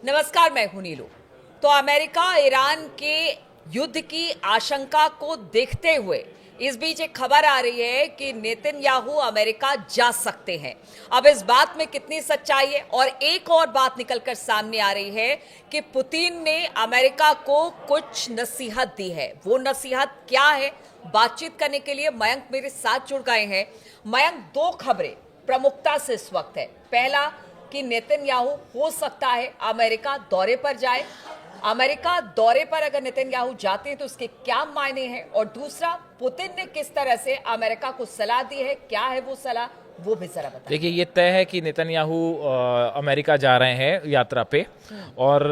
नमस्कार, मैं हूं नीलू। तो अमेरिका ईरान के युद्ध की आशंका को देखते हुए इस बीच एक खबर आ रही है कि नेतन्याहू अमेरिका जा सकते हैं। अब इस बात में कितनी सच्चाई है, और एक और बात निकलकर सामने आ रही है कि पुतिन ने अमेरिका को कुछ नसीहत दी है। वो नसीहत क्या है, बातचीत करने के लिए मयंक मेरे साथ जुड़ गए हैं। मयंक, दो खबरें प्रमुखता से इस वक्त है। पहला कि नेतन्याहू हो सकता है अमेरिका दौरे पर जाए। अमेरिका दौरे पर अगर नेतन्याहू जाते हैं तो उसके क्या मायने हैं, और दूसरा, पुतिन ने किस तरह से अमेरिका को सलाह दी है, क्या है वो सलाह, वो भी जरा बताइए। देखिए, ये तय है कि नेतन्याहू अमेरिका जा रहे हैं यात्रा पे, और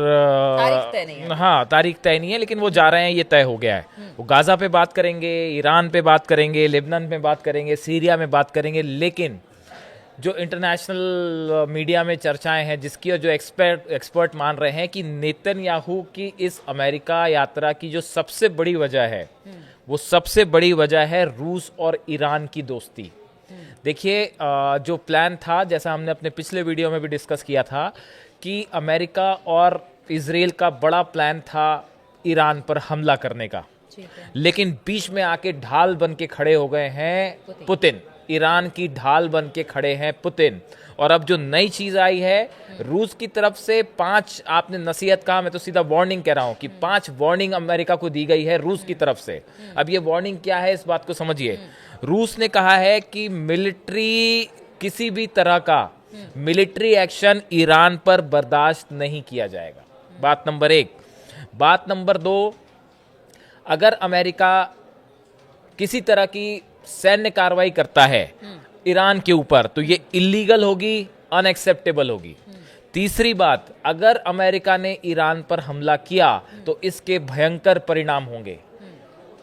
तारीख तय नहीं है। हाँ, तारीख तय नहीं है, लेकिन वो जा रहे हैं, ये तय हो गया है। वो गाजा पे बात करेंगे, ईरान पे बात करेंगे, लेबनान पे बात करेंगे, सीरिया में बात करेंगे। लेकिन जो इंटरनेशनल मीडिया में चर्चाएं हैं, जिसकी और जो एक्सपर्ट मान रहे हैं कि नेतन्याहू की इस अमेरिका यात्रा की जो सबसे बड़ी वजह है, वो सबसे बड़ी वजह है रूस और ईरान की दोस्ती। देखिए, जो प्लान था, जैसा हमने अपने पिछले वीडियो में भी डिस्कस किया था, कि अमेरिका और इजराइल का बड़ा प्लान था ईरान पर हमला करने का, लेकिन बीच में आके ढाल बन के खड़े हो गए हैं पुतिन। ईरान की ढाल बन के खड़े हैं पुतिन। और अब जो नई चीज आई है, रूस की तरफ से 5, आपने नसीहत कहा, मैं तो सीधा वार्निंग कह रहा हूं कि 5 वार्निंग अमेरिका को दी गई है रूस की तरफ से। अब ये वार्निंग क्या है, इस बात को समझिए। रूस ने कहा है कि किसी भी तरह का मिलिट्री एक्शन ईरान पर बर्दाश्त नहीं किया जाएगा। बात नंबर 1। बात नंबर 2, अगर अमेरिका किसी तरह की सैन्य कार्रवाई करता है ईरान के ऊपर, तो ये इलीगल होगी, अनएक्सेप्टेबल होगी। तीसरी बात, अगर अमेरिका ने ईरान पर हमला किया तो इसके भयंकर परिणाम होंगे।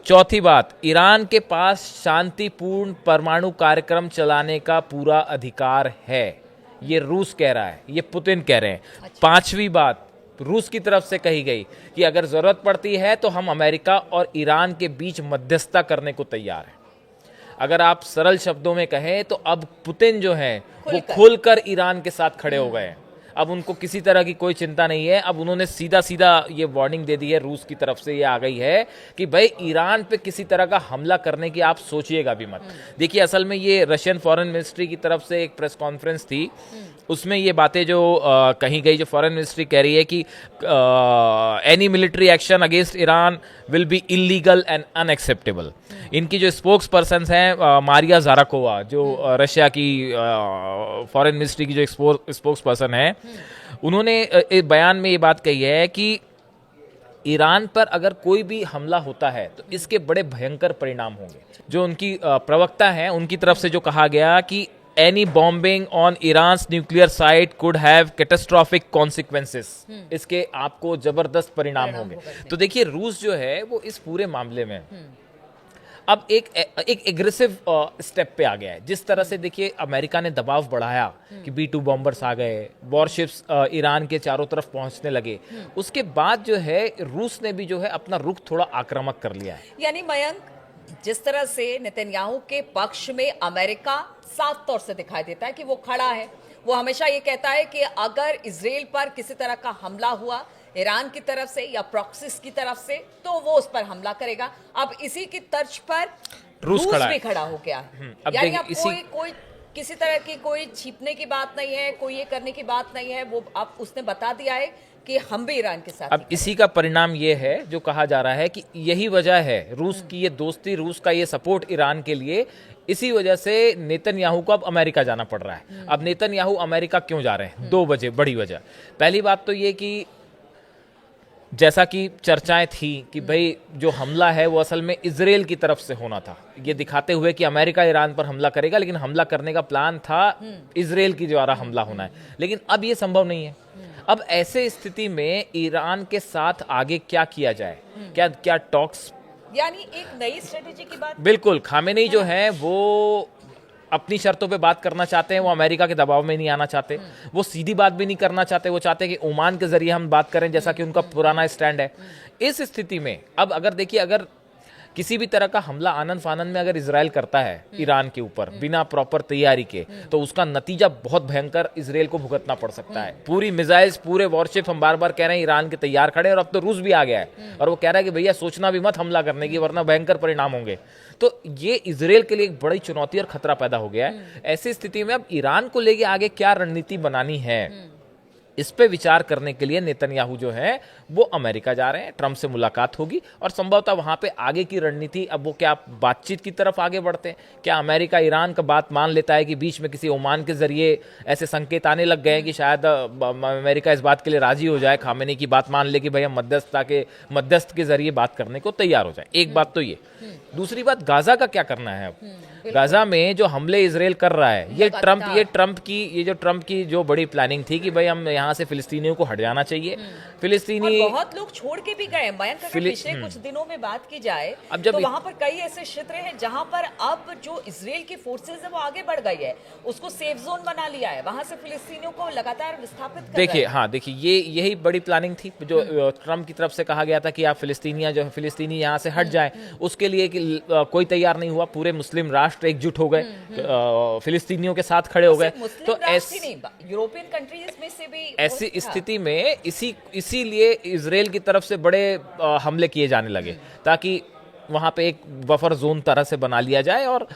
चौथी बात, ईरान के पास शांतिपूर्ण परमाणु कार्यक्रम चलाने का पूरा अधिकार है। ये रूस कह रहा है, ये पुतिन कह रहे हैं। पांचवी बात, रूस की तरफ से कही गई कि अगर जरूरत पड़ती है तो हम अमेरिका और ईरान के बीच मध्यस्थता करने को तैयार हैं। अगर आप सरल शब्दों में कहें तो अब पुतिन जो है वो खुलकर ईरान के साथ खड़े हो गए हैं। अब उनको किसी तरह की कोई चिंता नहीं है। अब उन्होंने सीधा सीधा ये वार्निंग दे दी है, रूस की तरफ से ये आ गई है कि भाई ईरान पे किसी तरह का हमला करने की आप सोचिएगा भी मत। देखिए, असल में ये रशियन फॉरेन मिनिस्ट्री की तरफ से एक प्रेस कॉन्फ्रेंस थी, उसमें ये बातें जो कही गई, जो फॉरेन मिनिस्ट्री कह रही है कि any military action against Iran will be illegal and unacceptable. इनकी जो स्पोक्स पर्सन हैं, मारिया जाराकोवा, जो रशिया की फॉरेन मिनिस्ट्री की जो स्पोक्स पर्सन है, उन्होंने एक बयान में ये बात कही है कि ईरान पर अगर कोई भी हमला होता है तो इसके बड़े भयंकर परिणाम होंगे। जो उनकी प्रवक्ता हैं, उनकी तरफ से जो कहा गया कि any bombing on Iran's nuclear site could have catastrophic consequences. इसके आपको जबरदस्त परिणाम होंगे। तो देखिए, रूस जो है वो इस पूरे मामले में अब एक एग्रेसिव स्टेप पे आ गया है। जिस तरह से देखिए, अमेरिका ने दबाव बढ़ाया कि B-2 बॉम्बर्स आ गए, वॉरशिप्स ईरान के चारों तरफ पहुंचने लगे, उसके बाद जो है रूस ने भी जो है अपना रुख थोड़ा आक्रामक कर लिया है। यानी मयंक, जिस तरह से नेतन्याहू के पक्ष में अमेरिका साफ तौर से दिखाई देता है कि वो खड़ा है, वो हमेशा ये कहता है कि अगर इजराइल पर किसी तरह का हमला हुआ ईरान की तरफ से या प्रॉक्सिस की तरफ से, तो वो उस पर हमला करेगा। अब इसी की तर्ज पर रूस भी खड़ा हो गया है। यानी अब कोई किसी तरह की कोई छिपने की बात नहीं है, कोई ये करने की बात नहीं है। वो अब उसने बता दिया है कि हम भी ईरान के साथ। अब इसी का परिणाम ये है, जो कहा जा रहा है कि यही वजह है रूस की ये दोस्ती, रूस का ये सपोर्ट ईरान के लिए। इसी वजह से नेतन्याहू को अब अमेरिका जाना पड़ रहा है। अब नेतन्याहू अमेरिका क्यों जा रहे हैं? 2 वजह, बड़ी वजह। पहली बात तो ये कि जैसा कि चर्चाएं थी कि भाई जो हमला है वो असल में इजराइल की तरफ से होना था, ये दिखाते हुए कि अमेरिका ईरान पर हमला करेगा, लेकिन हमला करने का प्लान था इजराइल की द्वारा हमला होना है। लेकिन अब ये संभव नहीं है। अब ऐसे स्थिति में ईरान के साथ आगे क्या किया जाए? क्या टॉक्स, यानी एक नई स्ट्रेटेजी की बात? बिल्कुल। खामेनेई जो है वो अपनी शर्तों पे बात करना चाहते हैं, वो अमेरिका के दबाव में नहीं आना चाहते। वो सीधी बात भी नहीं करना चाहते, वो चाहते हैं कि ओमान के जरिए हम बात करें, जैसा कि उनका पुराना स्टैंड है। इस स्थिति में अब अगर देखिए, अगर किसी भी तरह का हमला आनन फानन में अगर इजराइल करता है ईरान के ऊपर बिना प्रॉपर तैयारी के, तो उसका नतीजा बहुत भयंकर इजराइल को भुगतना पड़ सकता है। पूरी मिसाइल्स, पूरे वॉरशिप, हम बार बार कह रहे हैं ईरान के तैयार खड़े, और अब तो रूस भी आ गया है और वो कह रहा है कि भैया सोचना भी मत हमला करने की, वरना भयंकर परिणाम होंगे। तो ये इजराइल के लिए एक बड़ी चुनौती और खतरा पैदा हो गया है। ऐसी स्थिति में अब ईरान को लेके आगे क्या रणनीति बनानी है, इस पे विचार करने के लिए नेतन्याहू जो है वो अमेरिका जा रहे हैं। ट्रंप से मुलाकात होगी और संभवतः वहां पे आगे की रणनीति, अब वो क्या बातचीत की तरफ आगे बढ़ते हैं, क्या अमेरिका ईरान का बात मान लेता है कि बीच में किसी ओमान के जरिए ऐसे संकेत आने लग गए हैं कि शायद अमेरिका इस बात के लिए राजी हो जाए, खामेनी की बात मान ले कि भाई हम मध्यस्थ के जरिए बात करने को तैयार हो जाए। एक बात तो ये। दूसरी बात, गाजा का क्या करना है अब। गाजा में जो हमले इजराइल कर रहा है, ये ट्रंप की जो बड़ी प्लानिंग थी कि भाई हम यहाँ से फिलिस्तीनियों को हट जाना चाहिए। फिलिस्तीनी और बहुत लोग छोड़ के भी गए। मयंक, अगर पिछले कुछ दिनों में बात की जाए तो वहां पर कई ऐसे क्षेत्र हैं जहां पर अब जो इजराइल की फोर्सेज है वो आगे बढ़ गई है, उसको सेफ जोन बना लिया है, वहां से फिलिस्तीनियों को लगातार विस्थापित कर देखिए, हाँ देखिए, ये यही बड़ी प्लानिंग थी जो ट्रंप की तरफ से कहा गया था कि आप फिलिस्तीनी यहाँ से हट जाए। उसके लिए कोई तैयार नहीं हुआ। पूरे मुस्लिम राष्ट्र एकजुट हो गए, फिलिस्तीनियों के साथ खड़े हो गए। तो यूरोपियन कंट्रीज में से भी ऐसी स्थिति में इसीलिए इजराइल की तरफ से बड़े हमले किए जाने लगे, ताकि वहां पे एक बफर जोन तरह से बना लिया जाए और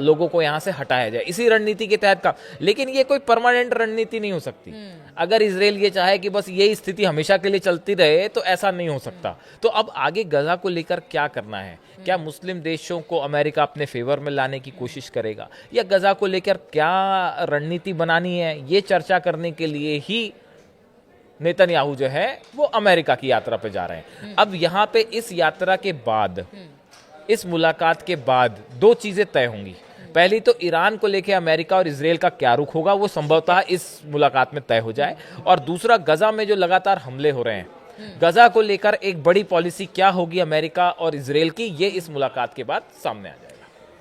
लोगों को यहां से हटाया जाए। इसी रणनीति के तहत का, लेकिन ये कोई परमानेंट रणनीति नहीं हो सकती। अगर इजराइल ये चाहे कि बस यही स्थिति हमेशा के लिए चलती रहे तो ऐसा नहीं हो सकता। तो अब आगे गजा को लेकर क्या करना है? क्या मुस्लिम देशों को अमेरिका अपने फेवर में लाने की कोशिश करेगा, या गजा को लेकर क्या रणनीति बनानी है, ये चर्चा करने के लिए ही नेतन्याहू जो है वो अमेरिका की यात्रा पे जा रहे हैं। अब यहाँ पे इस यात्रा के बाद, इस मुलाकात के बाद दो चीजें तय होंगी। पहली तो ईरान को लेकर अमेरिका और इजराइल का क्या रुख होगा, वो संभवतः इस मुलाकात में तय हो जाए। और दूसरा, गजा में जो लगातार हमले हो रहे हैं, गजा को लेकर एक बड़ी पॉलिसी क्या होगी अमेरिका और इजराइल की, ये इस मुलाकात के बाद सामने आ जाएगा।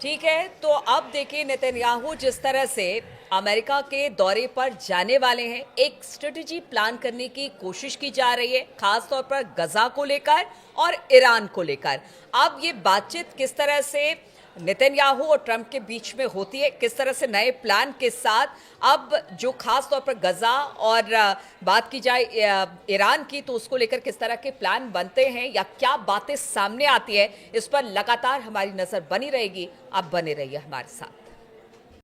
ठीक है, तो अब देखिए नेतन्याहू जिस तरह से अमेरिका के दौरे पर जाने वाले हैं, एक स्ट्रेटेजी प्लान करने की कोशिश की जा रही है, खास तौर पर गजा को लेकर और ईरान को लेकर। अब ये बातचीत किस तरह से नेतन्याहू और ट्रंप के बीच में होती है, किस तरह से नए प्लान के साथ, अब जो खास तौर पर गजा और बात की जाए ईरान की, तो उसको लेकर किस तरह के प्लान बनते हैं या क्या बातें सामने आती है, इस पर लगातार हमारी नजर बनी रहेगी। आप बने रहिए हमारे साथ।